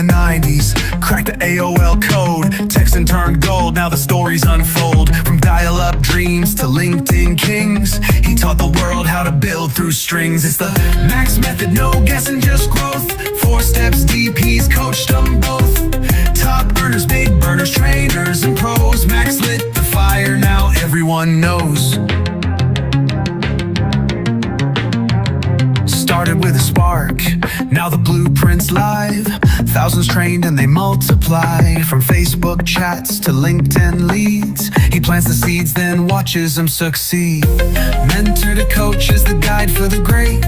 the 90s, cracked the AOL code, texting turned gold, now the stories unfold. From dial-up dreams to LinkedIn kings, he taught the world how to build through strings. It's the Max method, no guessing, just growth. 4 steps deep, he's coached them both. Top earners, big burners, trainers and pros. Max lit the fire, now everyone knows. Started with a spark, now the blueprint's live. Thousands trained and they multiply. From Facebook chats to LinkedIn leads, he plants the seeds, then watches them succeed. Mentor to coach is the guide for the great.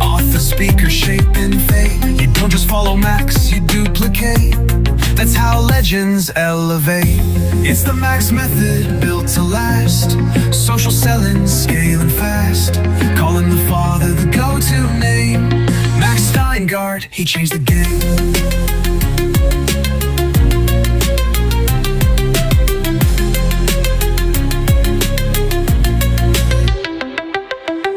Author, speaker, shaping fate. You don't just follow Max, you duplicate. That's how legends elevate. It's the Max method, built to last. Social selling, scaling fast. Calling the father the go-to name. Max Steingart, he changed the game.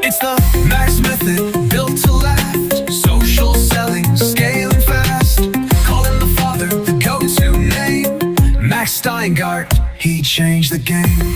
It's the Max method, built to last. Social selling, scaling fast. Calling the father the go-to name. Max Steingart, he changed the game.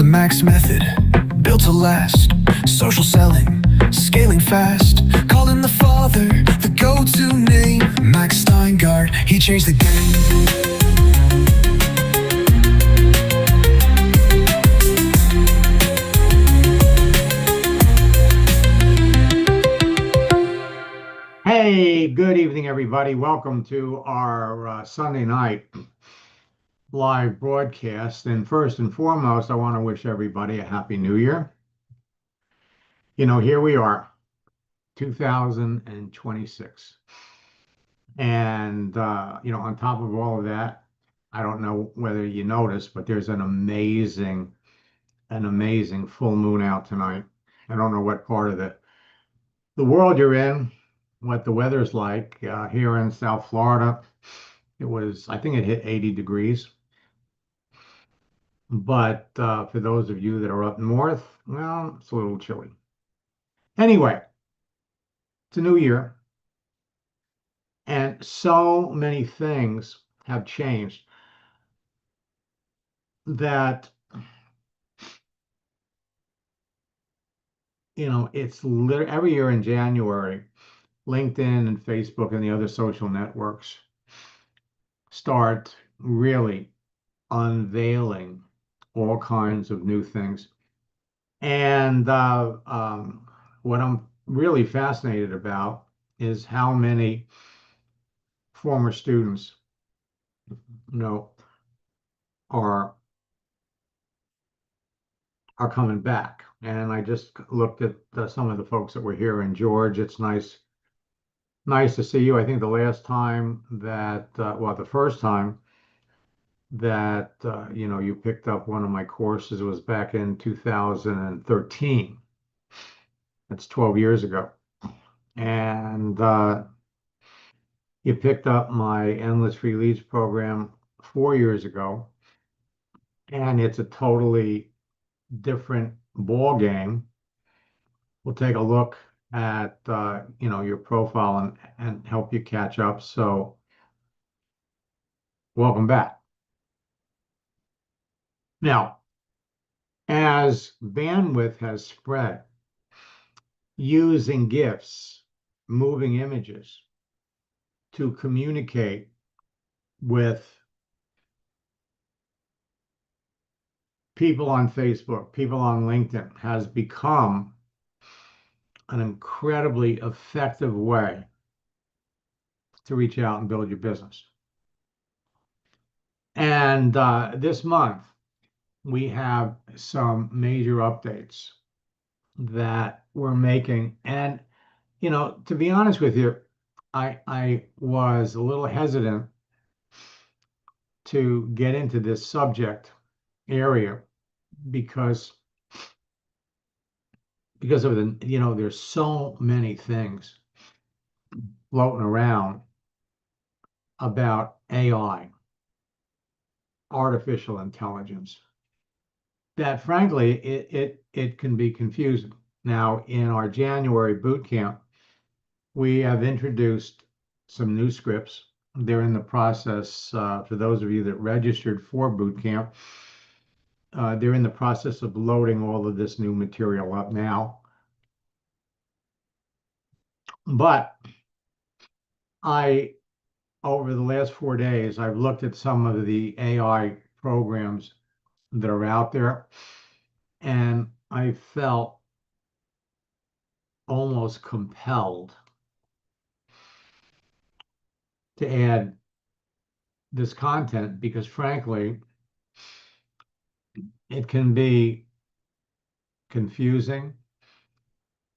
Max method, built to last. Social selling, scaling fast. Calling the father the go-to name. Max Steingart, he changed the game. Hey, good evening, everybody. Welcome to our Sunday night live broadcast. And first and foremost, I want to wish everybody a happy new year. You know, here we are, 2026. And, on top of all of that, I don't know whether you noticed, but there's an amazing full moon out tonight. I don't know what part of the world you're in, what the weather's like. Here in South Florida, I think it hit 80 degrees. But for those of you that are up north, well, it's a little chilly. Anyway, it's a new year, and so many things have changed that, it's literally every year in January, LinkedIn and Facebook and the other social networks start really unveiling all kinds of new things. And what I'm really fascinated about is how many former students, are coming back. And I just looked at some of the folks that were here in George. It's nice to see you. I think the last time that, the first time that you picked up one of my courses was back in 2013. That's 12 years ago. And you picked up my Endless Free Leads program 4 years ago, and it's a totally different ball game. We'll take a look at your profile and help you catch up. So welcome back. Now, as bandwidth has spread, using GIFs, moving images to communicate with people on Facebook, people on LinkedIn has become an incredibly effective way to reach out and build your business. And this month, we have some major updates that we're making. And, to be honest with you, I was a little hesitant to get into this subject area because of the, there's so many things floating around about AI, artificial intelligence, that frankly it can be confusing. Now, in our January boot camp, we have introduced some new scripts. They're in the process, for those of you that registered for boot camp, they're in the process of loading all of this new material up now. But I, over the last 4 days, I've looked at some of the AI programs that are out there, and I felt almost compelled to add this content because, frankly, it can be confusing.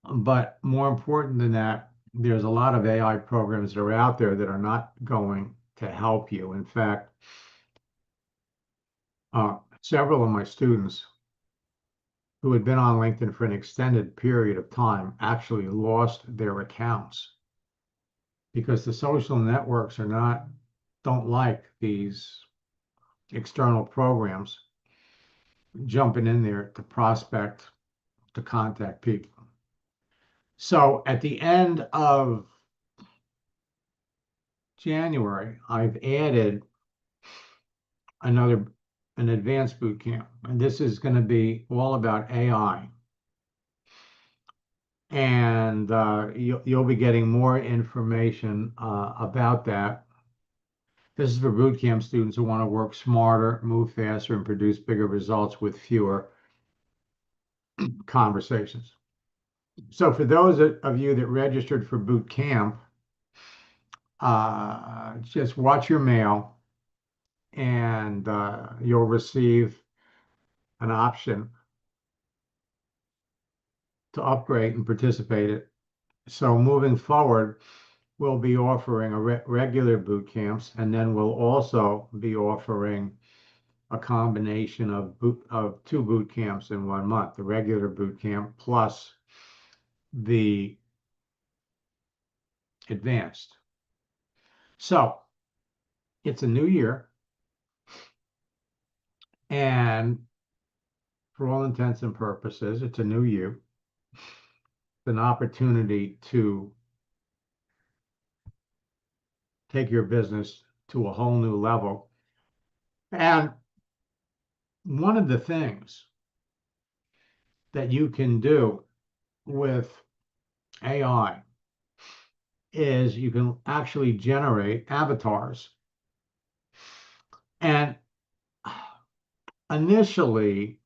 But more important than that, there's a lot of AI programs that are out there that are not going to help you. In fact, several of my students who had been on LinkedIn for an extended period of time actually lost their accounts because the social networks don't like these external programs jumping in there to prospect, to contact people. So at the end of January, I've added an advanced boot camp, and this is going to be all about AI. And you'll be getting more information about that. This is for boot camp students who want to work smarter, move faster, and produce bigger results with fewer conversations. So for those of you that registered for boot camp, just watch your mail and you'll receive an option to upgrade and participate it. So moving forward, we'll be offering regular boot camps, and then we'll also be offering a combination of two boot camps in 1 month, the regular boot camp plus the advanced. So it's a new year, and for all intents and purposes, it's a new you. It's an opportunity to take your business to a whole new level. And one of the things that you can do with AI is you can actually generate avatars. And initially,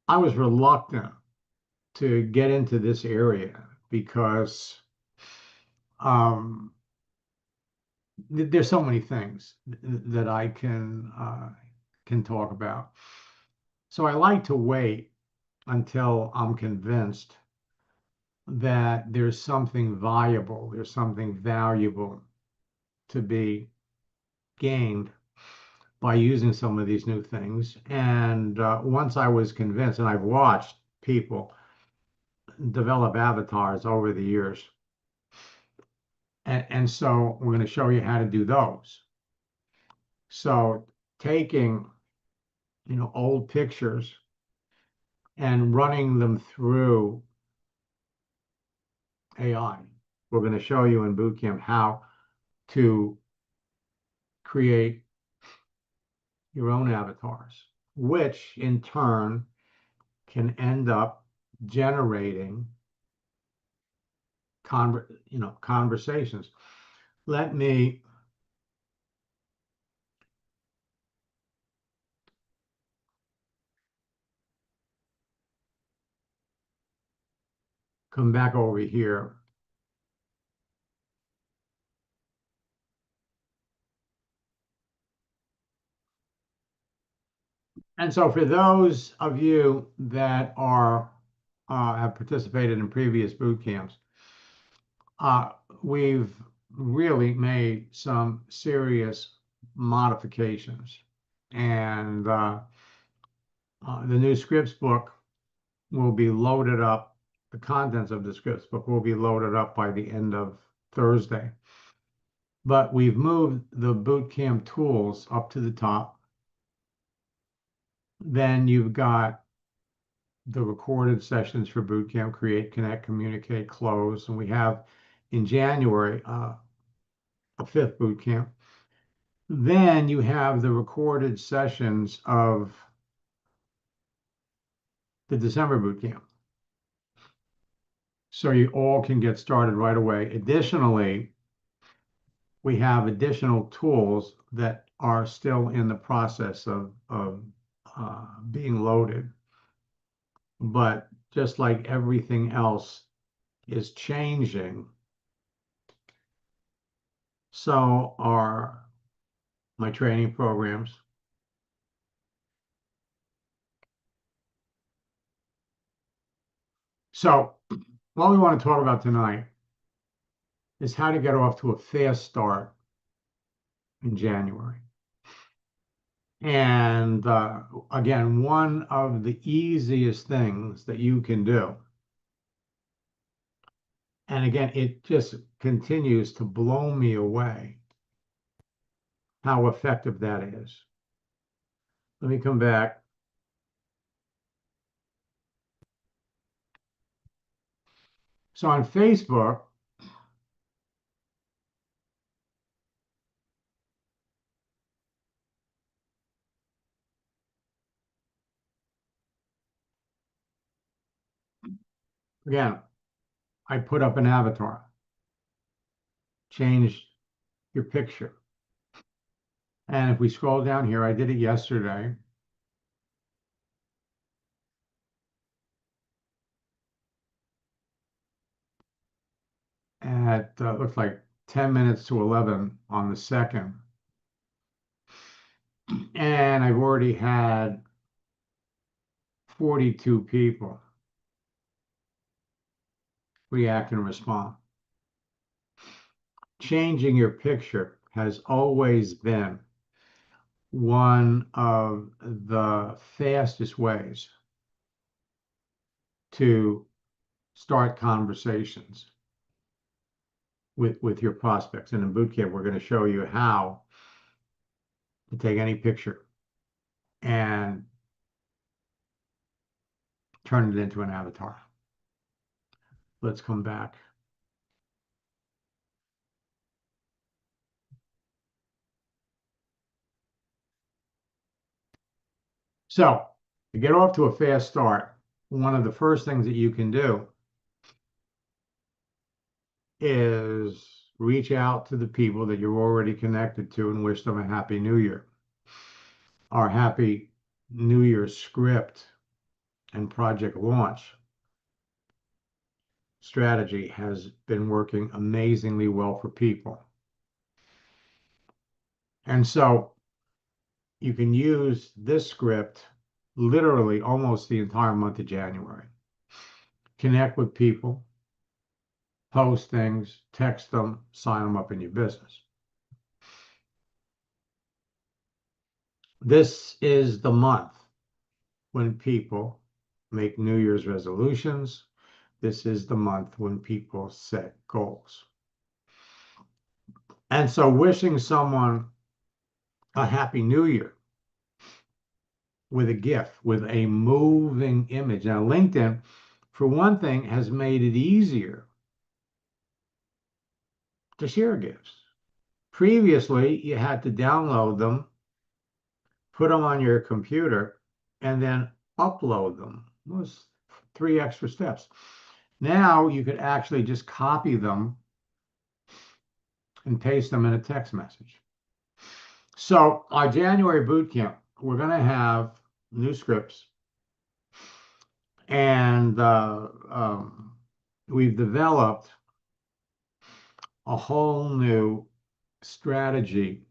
I was reluctant to get into this area because there's so many things that I can talk about. So I like to wait until I'm convinced that there's something viable, there's something valuable to be gained by using some of these new things. And once I was convinced, and I've watched people develop avatars over the years, and so we're going to show you how to do those. So taking, old pictures and running them through AI. We're going to show you in bootcamp how to create your own avatars, which in turn can end up generating conversations. Let me come back over here. And so for those of you that have participated in previous boot camps, we've really made some serious modifications. And the new scripts book will be loaded up. The contents of the scripts book will be loaded up by the end of Thursday. But we've moved the boot camp tools up to the top. Then you've got the recorded sessions for boot camp, create, connect, communicate, close. And we have in January a fifth boot camp. Then you have the recorded sessions of the December boot camp. So you all can get started right away. Additionally, we have additional tools that are still in the process of being loaded. But just like everything else is changing, so are my training programs. So what we want to talk about tonight is how to get off to a fast start in January. And again, one of the easiest things that you can do, and again, it just continues to blow me away how effective that is. Let me come back. So on Facebook, again, I put up an avatar, change your picture. And if we scroll down here, I did it yesterday. At looks like 10 minutes to 11 on the 2nd. And I've already had 42 people react and respond. Changing your picture has always been one of the fastest ways to start conversations with your prospects. And in bootcamp, we're going to show you how to take any picture and turn it into an avatar. Let's come back. So to get off to a fast start, one of the first things that you can do is reach out to the people that you're already connected to and wish them a happy new year. Our happy new year script and project launch strategy has been working amazingly well for people. And so you can use this script literally almost the entire month of January. Connect with people, post things, text them, sign them up in your business. This is the month when people make New Year's resolutions. This is the month when people set goals. And so wishing someone a happy new year with a gift, with a moving image. Now, LinkedIn, for one thing, has made it easier to share gifts. Previously, you had to download them, put them on your computer, and then upload them. It was 3 extra steps. Now you could actually just copy them and paste them in a text message. So our January boot camp, we're going to have new scripts, and we've developed a whole new strategy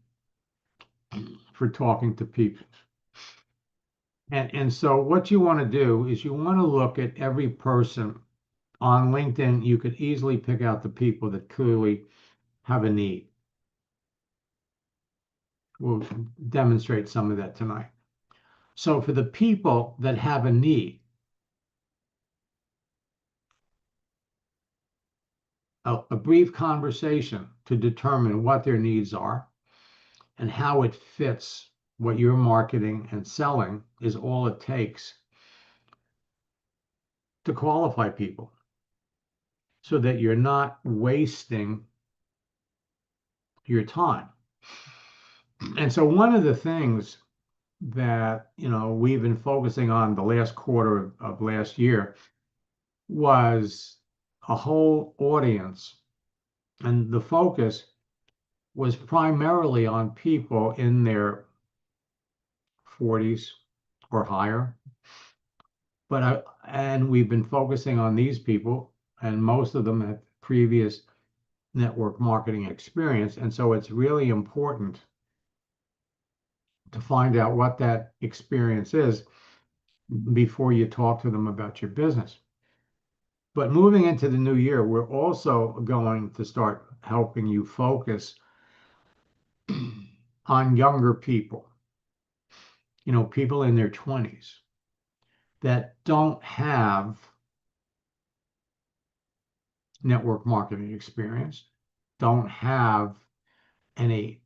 for talking to people. And so what you want to do is you want to look at every person On LinkedIn, you could easily pick out the people that clearly have a need. We'll demonstrate some of that tonight. So for the people that have a need, a brief conversation to determine what their needs are and how it fits what you're marketing and selling is all it takes to qualify people so that you're not wasting your time. And so one of the things that we've been focusing on the last quarter of last year was a whole audience, and the focus was primarily on people in their 40s or higher. And we've been focusing on these people, and most of them have previous network marketing experience. And so it's really important to find out what that experience is before you talk to them about your business. But moving into the new year, we're also going to start helping you focus on younger people, people in their 20s that don't have network marketing experience, don't have any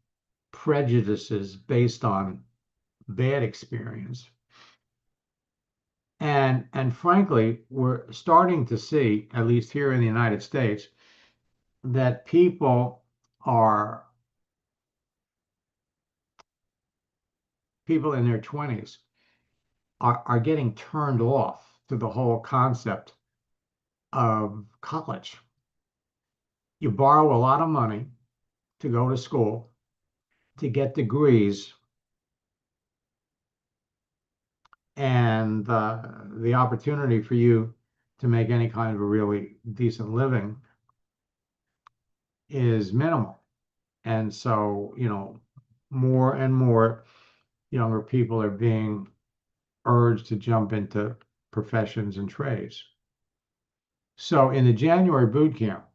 prejudices based on bad experience. And frankly, we're starting to see, at least here in the United States, that people in their 20s are getting turned off to the whole concept of college. You borrow a lot of money to go to school, to get degrees, and the opportunity for you to make any kind of a really decent living is minimal. And so, more and more younger people are being urged to jump into professions and trades. So in the January boot camp,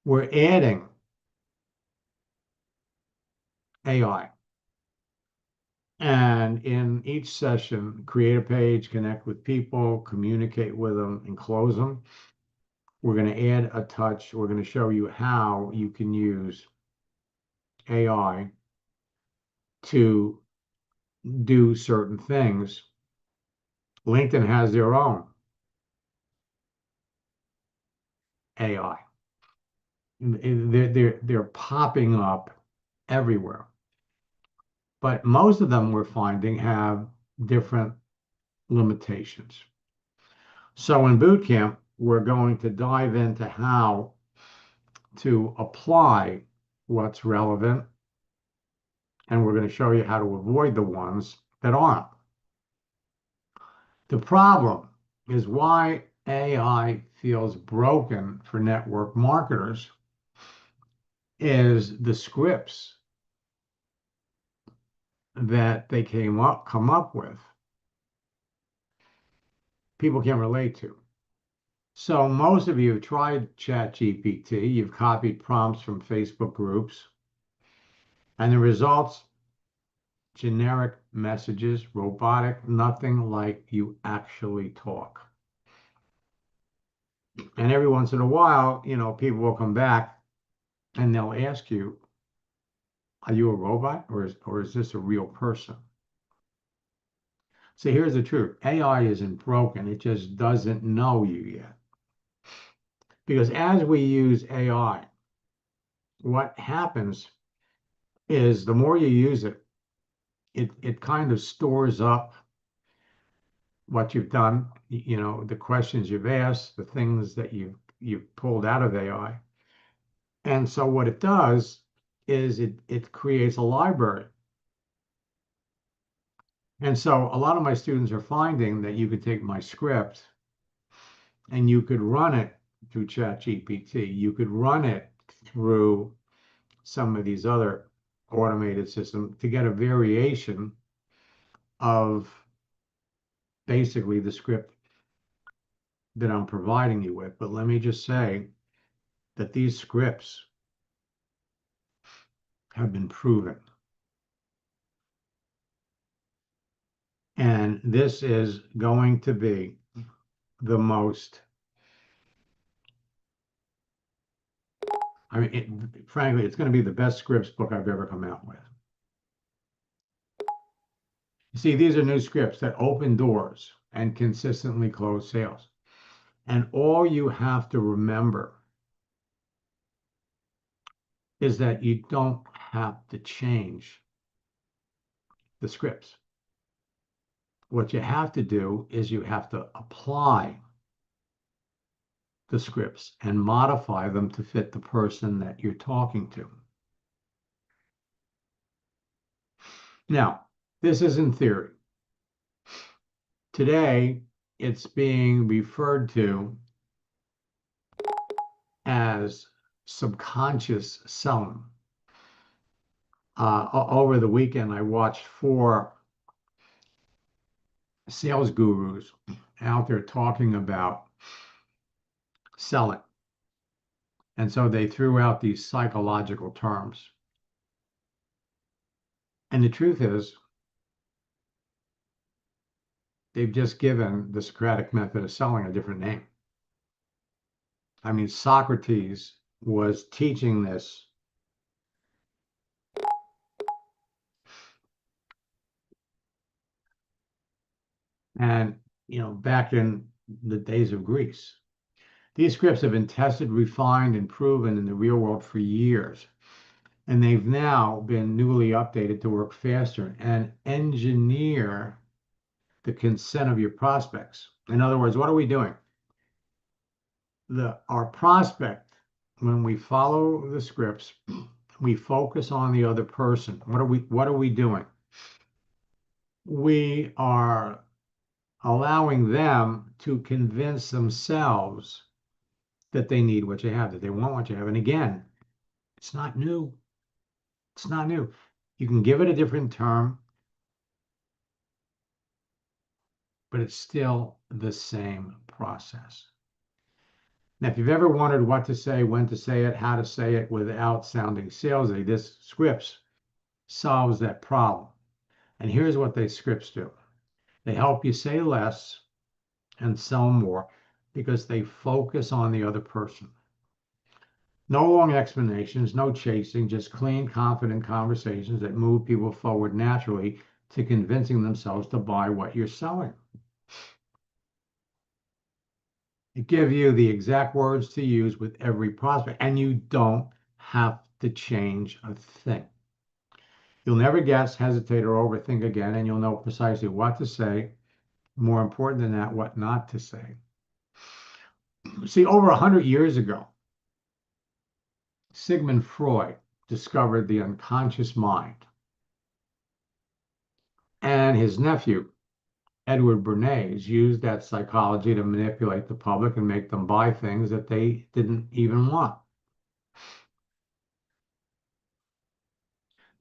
we're adding AI. And in each session, create a page, connect with people, communicate with them, and close them. We're going to add a touch. We're going to show you how you can use AI to do certain things. LinkedIn has their own AI. They're popping up everywhere. But most of them we're finding have different limitations. So in boot camp, we're going to dive into how to apply what's relevant, and we're going to show you how to avoid the ones that aren't. The problem is why AI feels broken for network marketers is the scripts that they come up with, people can't relate to. So most of you have tried ChatGPT, you've copied prompts from Facebook groups, and the results, generic messages, robotic, nothing like you actually talk. And every once in a while, people will come back and they'll ask you, are you a robot or is this a real person? So here's the truth. AI isn't broken. It just doesn't know you yet. Because as we use AI, what happens is the more you use it, it kind of stores up what you've done, the questions you've asked, the things that you've pulled out of AI. And so what it does is it creates a library. And so a lot of my students are finding that you could take my script and you could run it through ChatGPT. You could run it through some of these other automated systems to get a variation of basically the script that I'm providing you with, but let me just say that these scripts have been proven. And this is going to be the most, frankly, it's going to be the best scripts book I've ever come out with. You see, these are new scripts that open doors and consistently close sales. And all you have to remember is that you don't have to change the scripts. What you have to do is you have to apply the scripts and modify them to fit the person that you're talking to. Now, this is in theory. Today, it's being referred to as subconscious selling. Over the weekend, I watched 4 sales gurus out there talking about selling. And so they threw out these psychological terms. And the truth is, they've just given the Socratic method of selling a different name. I mean, Socrates was teaching this and, back in the days of Greece. These scripts have been tested, refined, and proven in the real world for years. And they've now been newly updated to work faster and engineer the consent of your prospects. In other words, what are we doing? Our prospect, when we follow the scripts, we focus on the other person. What are we doing? We are allowing them to convince themselves that they need what you have, that they want what you have. And again, it's not new. It's not new. You can give it a different term, but it's still the same process. Now, if you've ever wondered what to say, when to say it, how to say it without sounding salesy, this scripts solves that problem. And here's what these scripts do. They help you say less and sell more because they focus on the other person. No long explanations, no chasing, just clean, confident conversations that move people forward naturally to convincing themselves to buy what you're selling. It gives you the exact words to use with every prospect, and you don't have to change a thing. You'll never guess, hesitate, or overthink again, and you'll know precisely what to say. More important than that, what not to say. See, over 100 years ago, Sigmund Freud discovered the unconscious mind. And his nephew, Edward Bernays, used that psychology to manipulate the public and make them buy things that they didn't even want.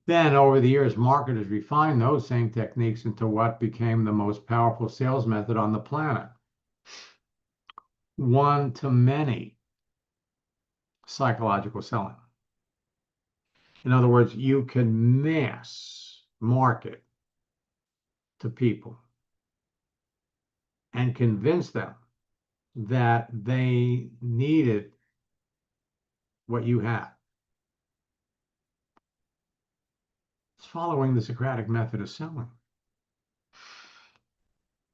Then, over the years, marketers refined those same techniques into what became the most powerful sales method on the planet. One-to-many psychological selling. In other words, you can mass market to people and convince them that they needed what you have. It's following the Socratic method of selling.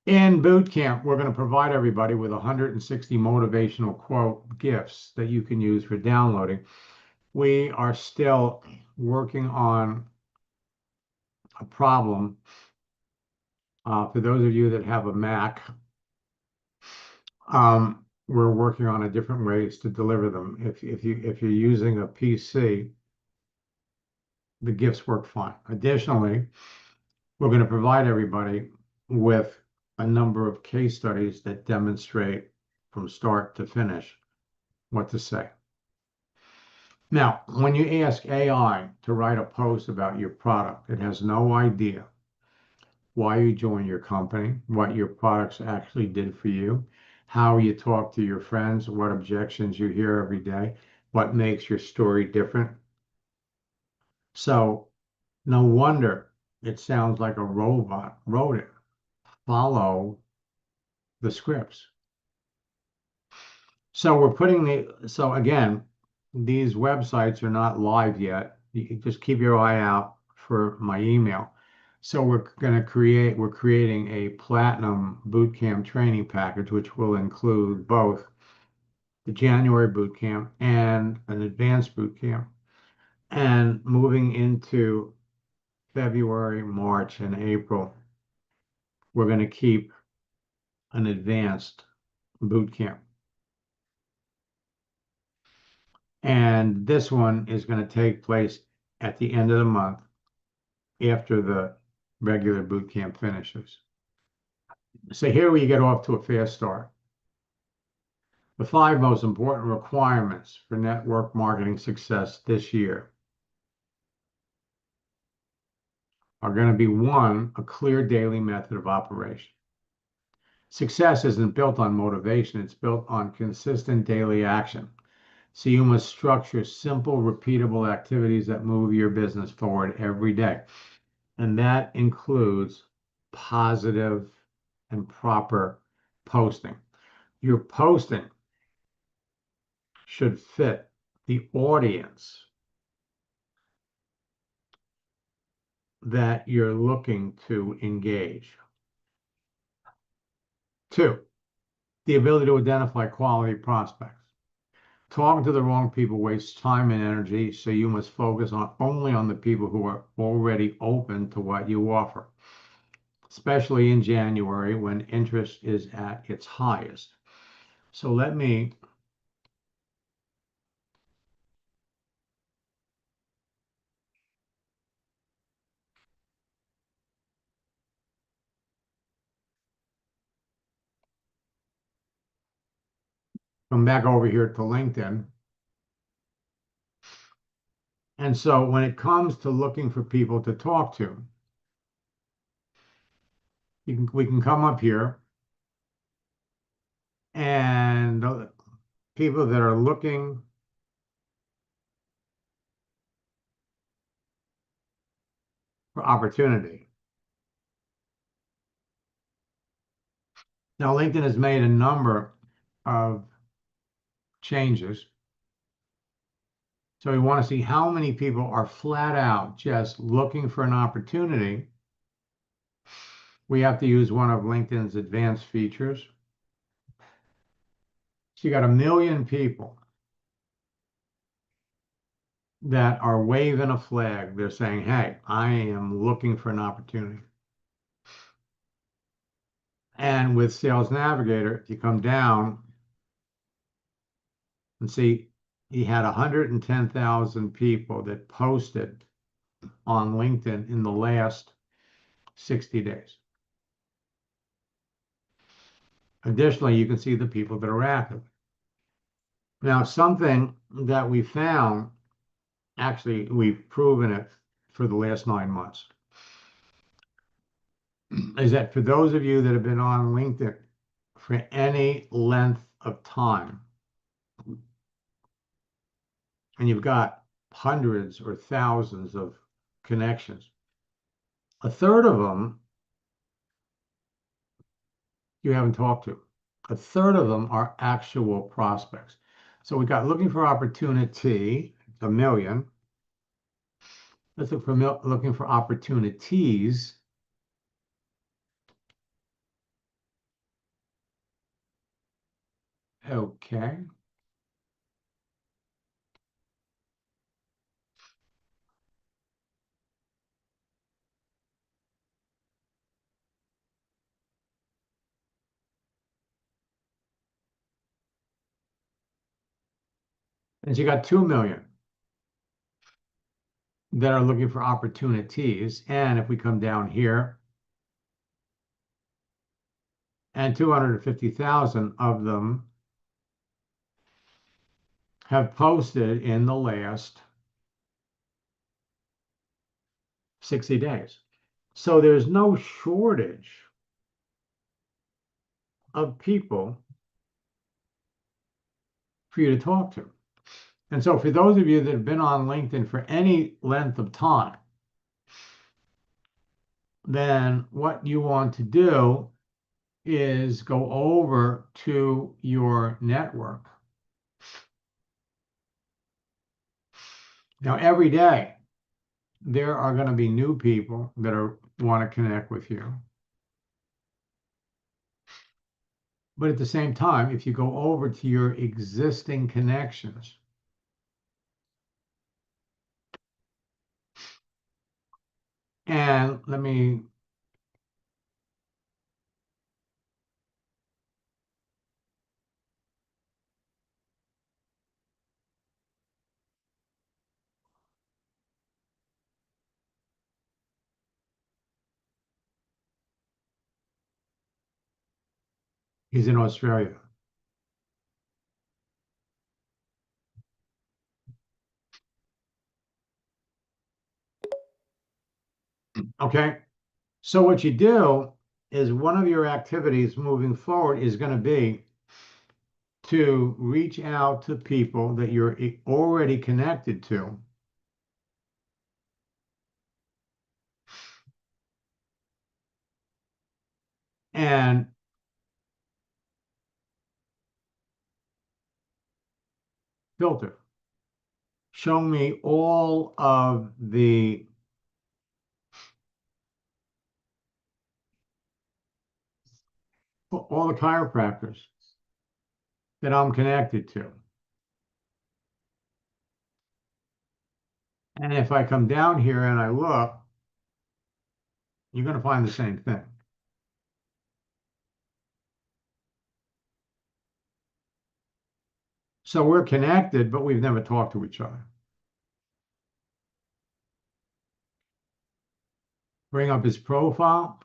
In boot camp, we're going to provide everybody with 160 motivational quote gifts that you can use for downloading. We are still working on a problem. For those of you that have a Mac, we're working on a different ways to deliver them. If you're using a PC, the gifts work fine. Additionally, we're going to provide everybody with a number of case studies that demonstrate from start to finish what to say. Now, when you ask AI to write a post about your product, it has no idea why you joined your company, what your products actually did for you, how you talk to your friends, what objections you hear every day, what makes your story different. So no wonder it sounds like a robot wrote it. Follow the scripts. So we're putting so again, these websites are not live yet. You can just keep your eye out for my email. So we're creating a platinum bootcamp training package, which will include both the January bootcamp and an advanced bootcamp. And moving into February, March, and April, we're going to keep an advanced bootcamp. And this one is going to take place at the end of the month after the regular boot camp finishes. So here we get off to a fast start. The 5 most important requirements for network marketing success this year are going to be: 1, a clear daily method of operation. Success isn't built on motivation, it's built on consistent daily action. So you must structure simple, repeatable activities that move your business forward every day. And that includes positive and proper posting. Your posting should fit the audience that you're looking to engage. 2, the ability to identify quality prospects. Talking to the wrong people wastes time and energy, so you must focus only on the people who are already open to what you offer, especially in January when interest is at its highest. So let me come back over here to LinkedIn. And so when it comes to looking for people to talk to, we can come up here, and the people that are looking for opportunity. Now, LinkedIn has made a number of changes. So we want to see how many people are flat out just looking for an opportunity. We have to use one of LinkedIn's advanced features. So you got 1 million people that are waving a flag. They're saying, hey, I am looking for an opportunity. And with Sales Navigator, if you come down and see, he had 110,000 people that posted on LinkedIn in the last 60 days. Additionally, you can see the people that are active. Now, something that we found, actually, we've proven it for the last 9 months, is that for those of you that have been on LinkedIn for any length of time, and you've got hundreds or thousands of connections, a third of them you haven't talked to. A third of them are actual prospects. So we got looking for opportunity, 1 million. Let's look for looking for opportunities. Okay. And so you got 2 million that are looking for opportunities. And if we come down here, and 250,000 of them have posted in the last 60 days. So there's no shortage of people for you to talk to. And so for those of you that have been on LinkedIn for any length of time, then what you want to do is go over to your network. Now, every day, there are going to be new people that want to connect with you. But at the same time, if you go over to your existing connections, and let me he's in Australia. Okay. So what you do is one of your activities moving forward is going to be to reach out to people that you're already connected to and filter. Show me all the chiropractors that I'm connected to. And if I come down here and I look, you're going to find the same thing. So we're connected, but we've never talked to each other. Bring up his profile.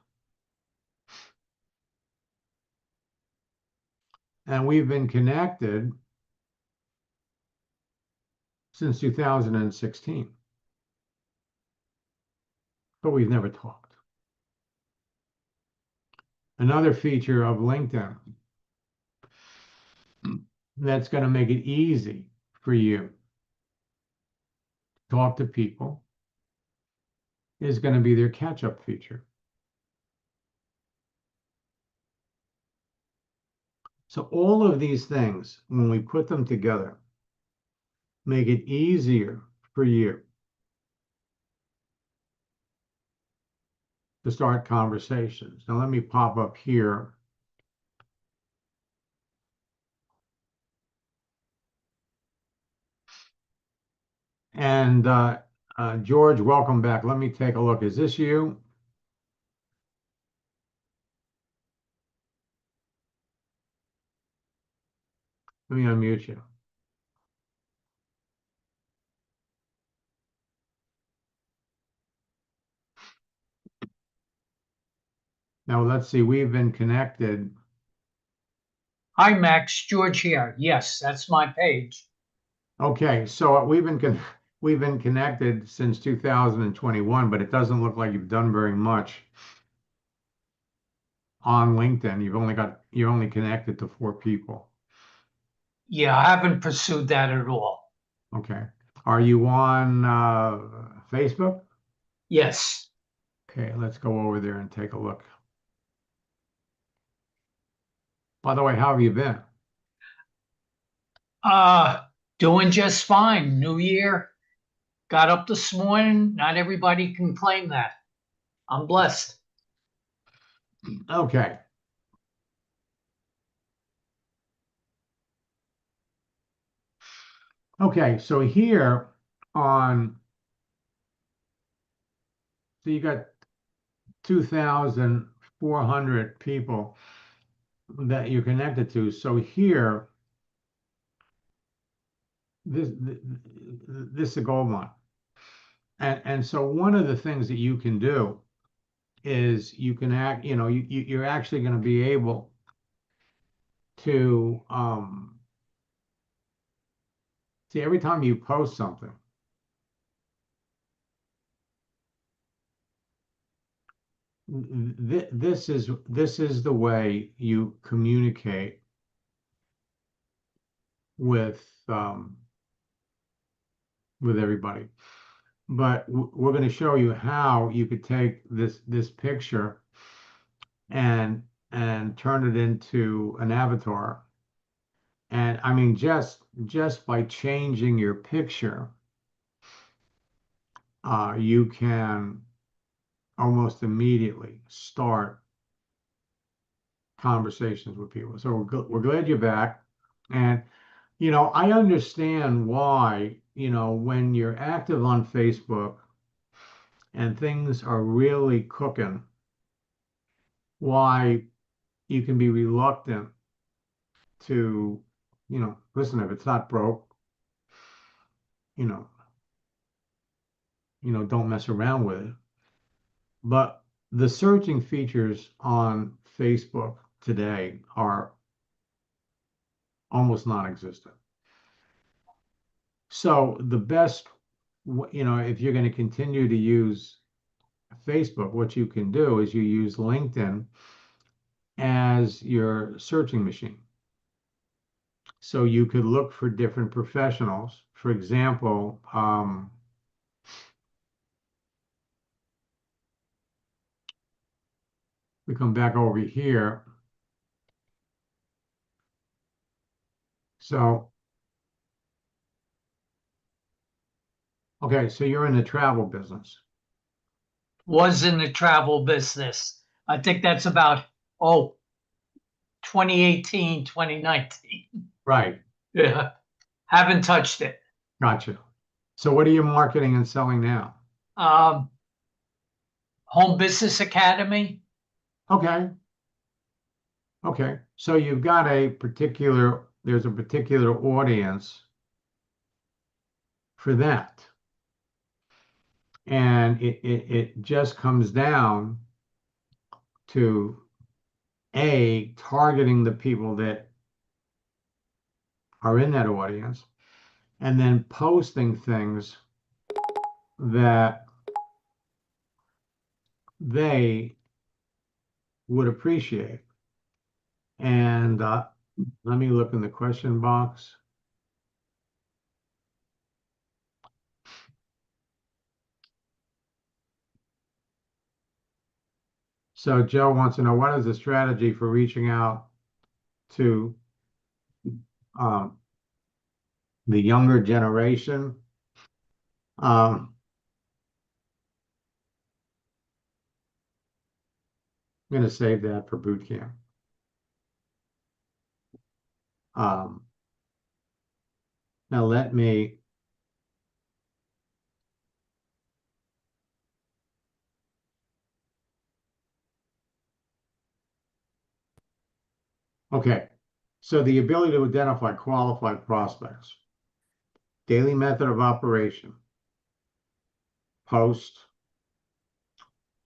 And we've been connected since 2016. But we've never talked. Another feature of LinkedIn that's going to make it easy for you to talk to people is going to be their catch-up feature. So all of these things, when we put them together, make it easier for you to start conversations. Now let me pop up here. And George, welcome back. Let me take a look. Is this you? Let me unmute you. Now let's see, we've been connected. Hi, Max. George here. Yes, that's my page. Okay, so we've been connected since 2021, but it doesn't look like you've done very much on LinkedIn. You're only connected to 4 people. Yeah, I haven't pursued that at all. Okay. Are you on Facebook? Yes. Okay, let's go over there and take a look. By the way, how have you been? Doing just fine. New year. Got up this morning. Not everybody can claim that. I'm blessed. Okay. Okay, so here on, so you got 2,400 people that you're connected to. So here, this is a gold mine. And so one of the things that you can do is you can you're actually going to be able to see every time you post something, this is the way you communicate with everybody. But we're going to show you how you could take this picture and turn it into an avatar. And I mean, just by changing your picture, you can almost immediately start conversations with people. So we're glad you're back. And, you know, I understand why, you know, when you're active on Facebook and things are really cooking, why you can be reluctant to, you know, listen, if it's not broke, you know, don't mess around with it. But the searching features on Facebook today are almost non-existent. So the best, you know, if you're going to continue to use Facebook, what you can do is you use LinkedIn as your searching machine. So you could look for different professionals. For example, we come back over here. So, okay, so you're in the travel business. Was in the travel business. I think that's about, 2018, 2019. Right. Yeah. Haven't touched it. Gotcha. So what are you marketing and selling now? Home Business Academy. Okay. Okay. So you've got there's a particular audience for that. And it just comes down to targeting the people that are in that audience and then posting things that they would appreciate. And let me look in the question box. So Joe wants to know, what is the strategy for reaching out to the younger generation? I'm going to save that for boot camp. Now let me okay. So the ability to identify qualified prospects, daily method of operation, post,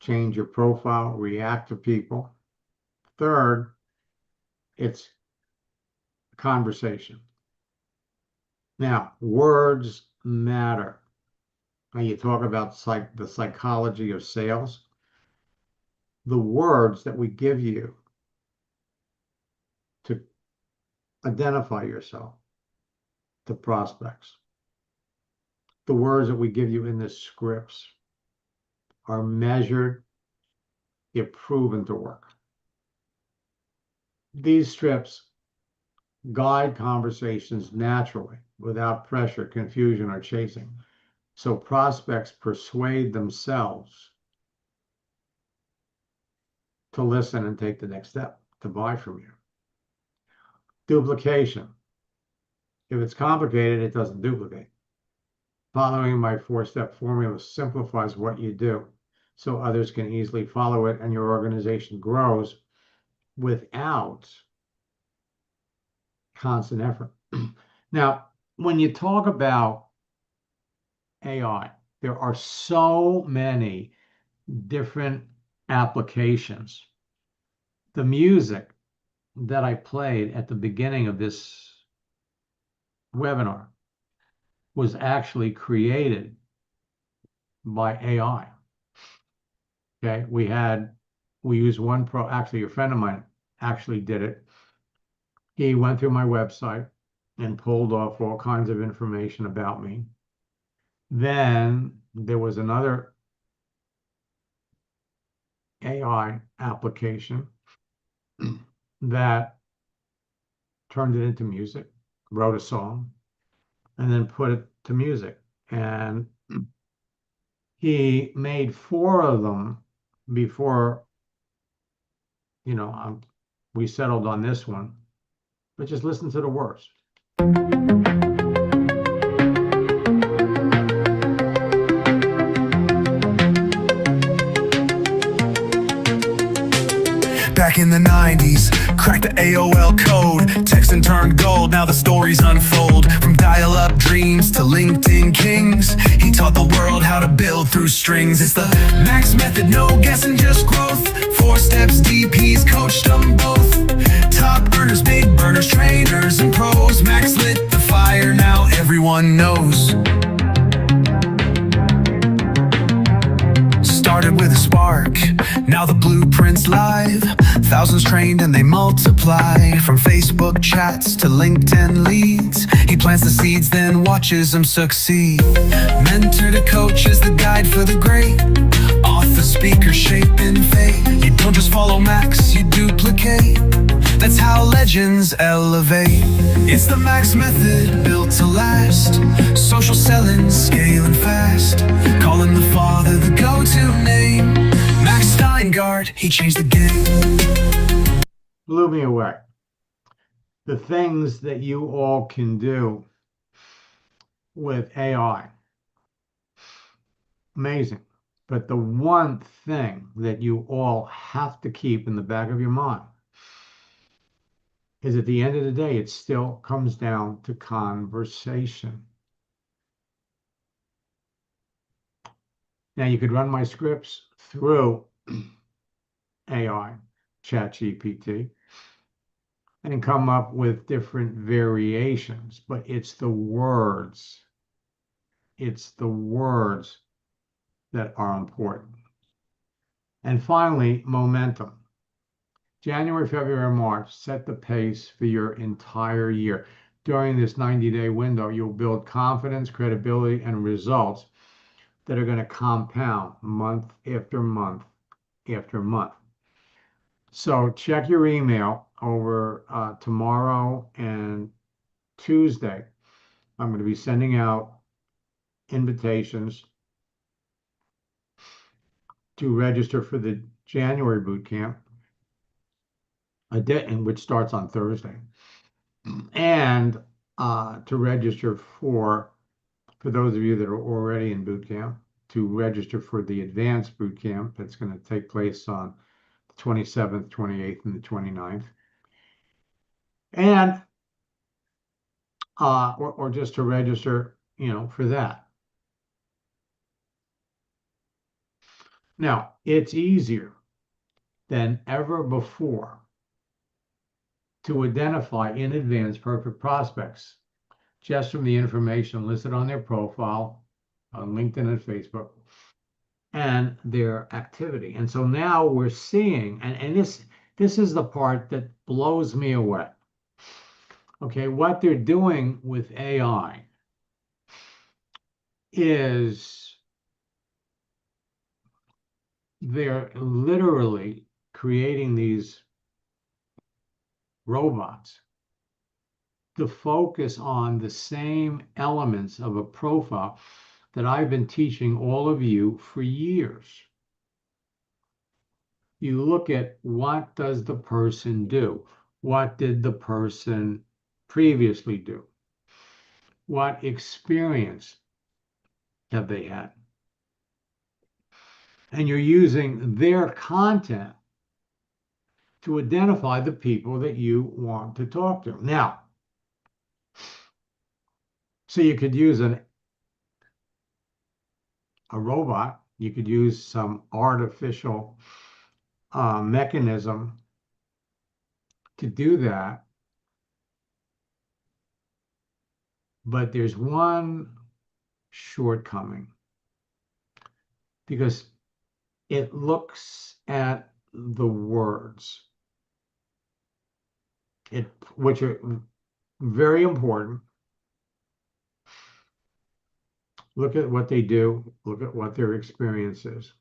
change your profile, react to people. Third, it's conversation. Now, words matter. When you talk about the psychology of sales, the words that we give you to identify yourself to prospects, the words that we give you in the scripts are measured, they're proven to work. These scripts guide conversations naturally without pressure, confusion, or chasing. So prospects persuade themselves to listen and take the next step to buy from you. Duplication. If it's complicated, it doesn't duplicate. Following my 4-step formula simplifies what you do so others can easily follow it and your organization grows without constant effort. Now, when you talk about AI, there are so many different applications. The music that I played at the beginning of this webinar was actually created by AI. Okay, we used one actually a friend of mine actually did it. He went through my website and pulled off all kinds of information about me. Then there was another AI application that turned it into music, wrote a song, and then put it to music. And he made 4 of them before, we settled on this one. But just listen to the words. Back in the 90s, cracked the AOL code. Texting turned gold, now the stories unfold. From dial-up dreams to LinkedIn kings, he taught the world how to build through strings. It's the Max method, no guessing, just growth. 4 steps deep, he's coached them both. Top earners, big burners, trainers, and pros. Max lit the fire, now everyone knows. Started with a spark, now the blueprint's live. Thousands trained and they multiply. From Facebook chats to LinkedIn leads, he plants the seeds, then watches them succeed. Mentor to coach is the guide for the great. Author, speaker, shaping fate. You don't just follow Max, you duplicate. That's how legends elevate. It's the Max method, built to last. Social selling, scaling fast. Calling the father the go-to name. Max Steingart, he changed the game. Blew me away. The things that you all can do with AI. Amazing. But the one thing that you all have to keep in the back of your mind is at the end of the day, it still comes down to conversation. Now, you could run my scripts through AI, ChatGPT, and come up with different variations, but it's the words. It's the words that are important. And finally, momentum. January, February, March, set the pace for your entire year. During this 90-day window, you'll build confidence, credibility, and results that are going to compound month after month after month. So check your email over tomorrow and Tuesday. I'm going to be sending out invitations to register for the January boot camp, which starts on Thursday, and to register for those of you that are already in boot camp, to register for the advanced boot camp that's going to take place on the 27th, 28th, and the 29th. And or just to register, for that. Now, it's easier than ever before to identify in advance perfect prospects just from the information listed on their profile on LinkedIn and Facebook and their activity. And so now we're seeing, and this is the part that blows me away. Okay, what they're doing with AI is they're literally creating these robots to focus on the same elements of a profile that I've been teaching all of you for years. You look at what does the person do? What did the person previously do? What experience have they had? And you're using their content to identify the people that you want to talk to. Now, so you could use a robot, you could use some artificial mechanism to do that. But there's one shortcoming, because it looks at the words, which are Very important. Look at what they do, look at what their experience is.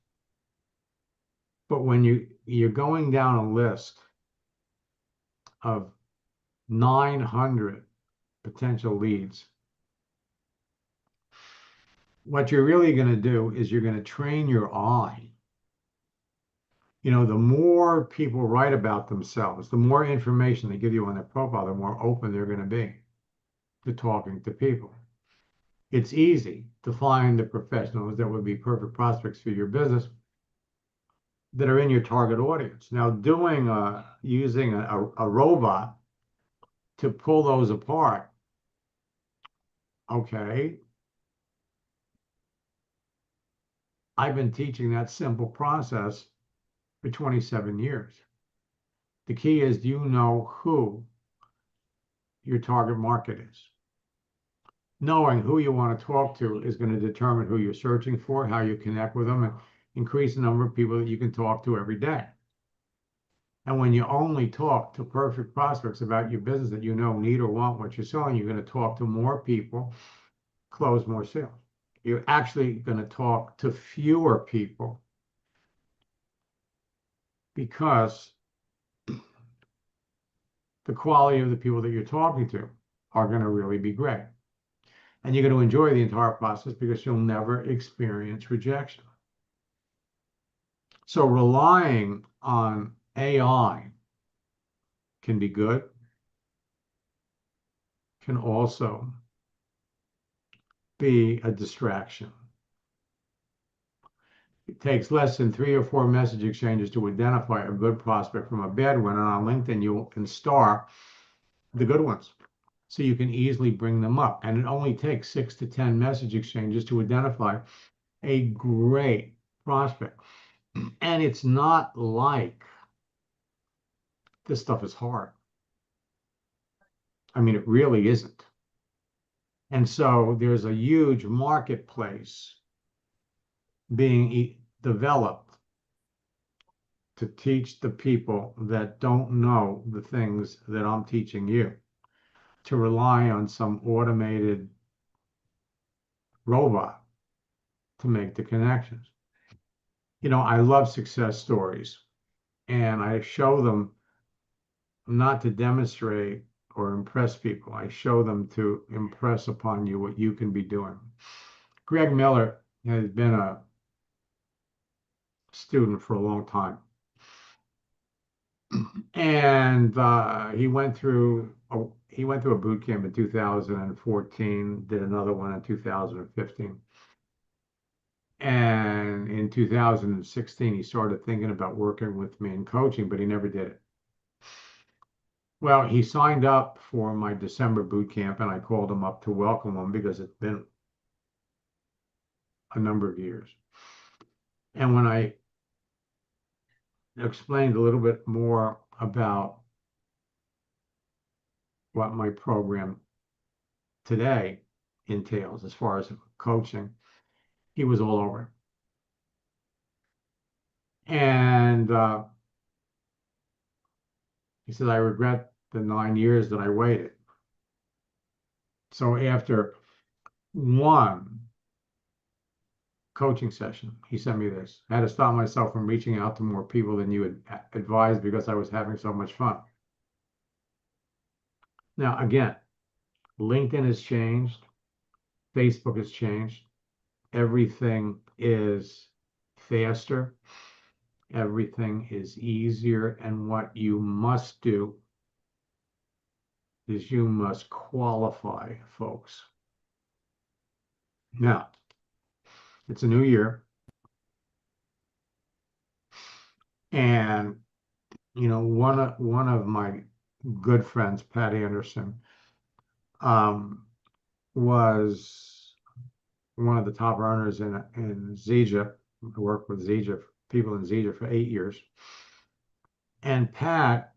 But when you're going down a list of 900 potential leads, what you're really going to do is you're going to train your eye. You know, the more people write about themselves, the more information they give you on their profile, the more open they're going to be to talking to people. It's easy to find the professionals that would be perfect prospects for your business that are in your target audience. Now, using a robot to pull those apart, okay, I've been teaching that simple process for 27 years. The key is, do you know who your target market is? Knowing who you want to talk to is going to determine who you're searching for, how you connect with them, and increase the number of people that you can talk to every day. And when you only talk to perfect prospects about your business that you know need or want what you're selling, you're going to talk to more people, close more sales. You're actually going to talk to fewer people because the quality of the people that you're talking to are going to really be great. And you're going to enjoy the entire process because you'll never experience rejection. So relying on AI can be good, can also be a distraction. It takes less than 3 or 4 message exchanges to identify a good prospect from a bad one. And on LinkedIn, you can star the good ones, so you can easily bring them up. And it only takes 6 to 10 message exchanges to identify a great prospect. And it's not like this stuff is hard. I mean, it really isn't. And so there's a huge marketplace being developed to teach the people that don't know the things that I'm teaching you, to rely on some automated robot to make the connections. You know, I love success stories, and I show them not to demonstrate or impress people. I show them to impress upon you what you can be doing. Greg Miller has been a student for a long time. And he went through a boot camp in 2014, did another one in 2015. And in 2016, he started thinking about working with me in coaching, but he never did it. Well, he signed up for my December boot camp, and I called him up to welcome him because it's been a number of years. And when I explained a little bit more about what my program today entails as far as coaching, he was all over it. And he said, I regret the 9 years that I waited. So after one coaching session, he sent me this. I had to stop myself from reaching out to more people than you had advised because I was having so much fun. Now, again, LinkedIn has changed. Facebook has changed. Everything is faster. Everything is easier. And what you must do is you must qualify folks. Now, it's a new year. And, you know, one of my good friends, Pat Anderson, was one of the top earners in Zija. I worked with people in Zija for 8 years. And Pat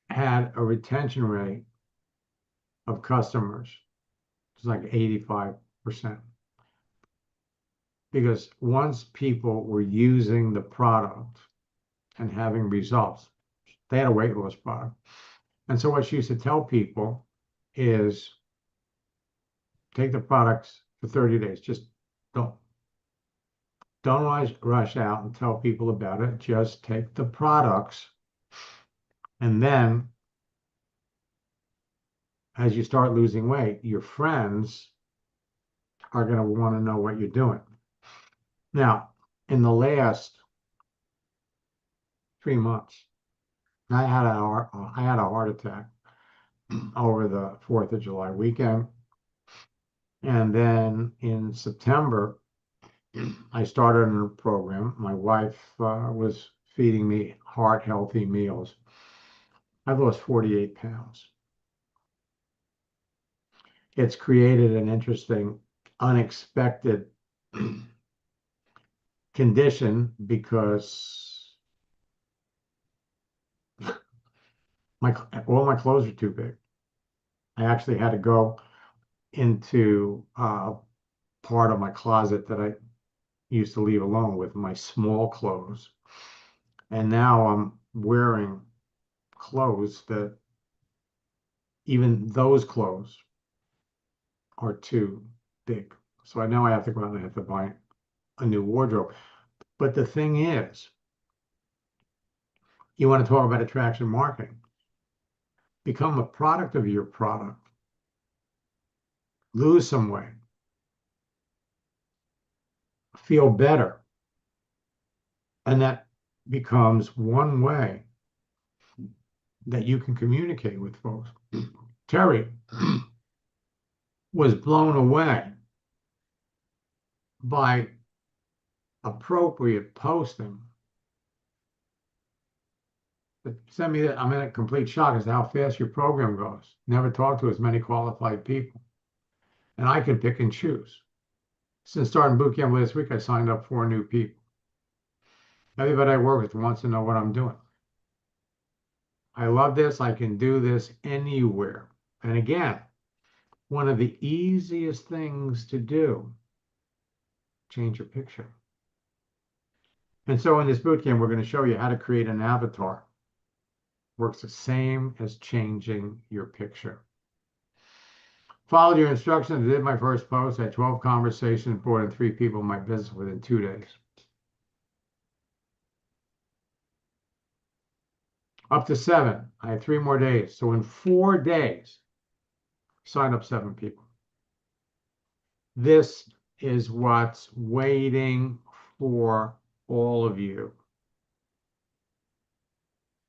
had a retention rate of customers. It's like 85%. Because once people were using the product and having results, they had a weight loss product. And so what she used to tell people is take the products for 30 days. Just don't rush out and tell people about it. Just take the products. And then as you start losing weight, your friends are going to want to know what you're doing. Now, in the last 3 months, I had a heart attack over the 4th of July weekend. And then in September, I started a program. My wife was feeding me heart-healthy meals. I've lost 48 pounds. It's created an interesting, unexpected condition because all my clothes are too big. I actually had to go into part of my closet that I used to leave alone with my small clothes. And now I'm wearing clothes that even those clothes are too big. So I know I have to go out and I have to buy a new wardrobe. But the thing is, you want to talk about attraction marketing. Become a product of your product. Lose some weight. Feel better. And that becomes one way that you can communicate with folks. Terry was blown away by appropriate posting. But send me that. I'm in a complete shock as to how fast your program goes. Never talked to as many qualified people. And I can pick and choose. Since starting boot camp last week, I signed up 4 new people. Everybody I work with wants to know what I'm doing. I love this. I can do this anywhere. And again, one of the easiest things to do, change your picture. And so in this boot camp, we're going to show you how to create an avatar. Works the same as changing your picture. Followed your instructions, did my first post, had 12 conversations, brought in 3 people in my business within 2 days. Up to 7. I had 3 more days. So in 4 days, signed up 7 people. This is what's waiting for all of you.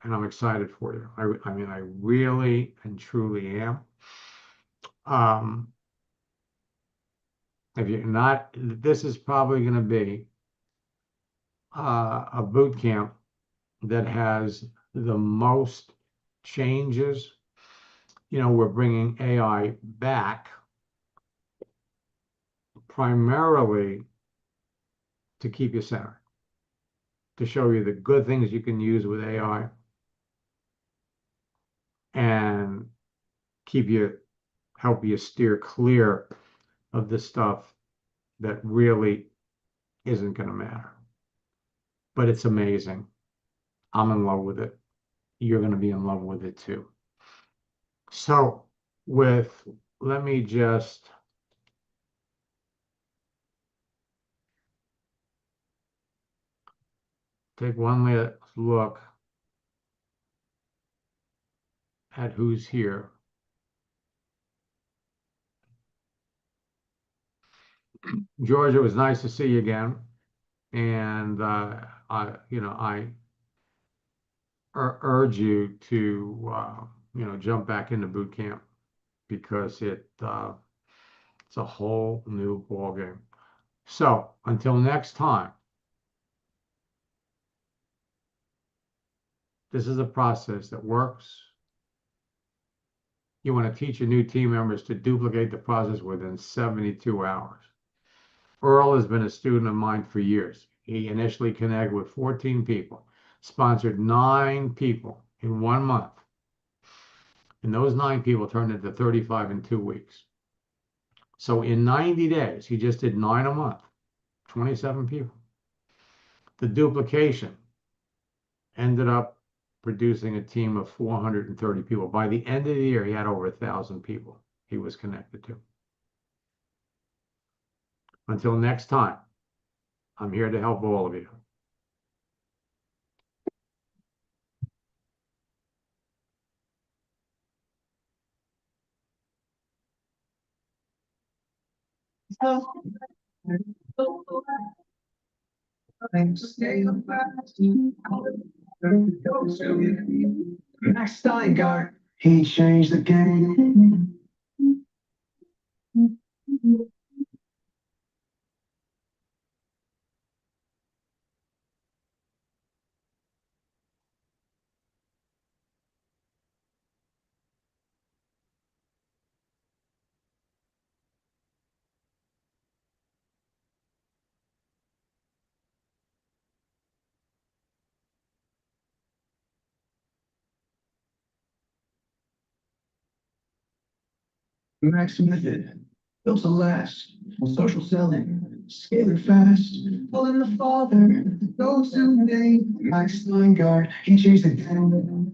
And I'm excited for you. I mean, I really and truly am. If you're not, this is probably going to be a boot camp that has the most changes. You know, we're bringing AI back primarily to keep you centered, to show you the good things you can use with AI and help you steer clear of the stuff that really isn't going to matter. But it's amazing. I'm in love with it. You're going to be in love with it too. So let me just take one last look at who's here. George, it was nice to see you again. And I urge you to jump back into boot camp because it's a whole new ball game. So until next time, this is a process that works. You want to teach your new team members to duplicate the process within 72 hours. Earl has been a student of mine for years. He initially connected with 14 people, sponsored 9 people in 1 month. And those 9 people turned into 35 in 2 weeks. So in 90 days, he just did 9 a month, 27 people. The duplication ended up producing a team of 430 people. By the end of the year, he had over 1,000 people he was connected to. Until next time, I'm here to help all of you. Max Steingart, he changed the game. Max method, built to last, social selling, scaling fast, pulling the father, those who name Max Steingart, he changed the game.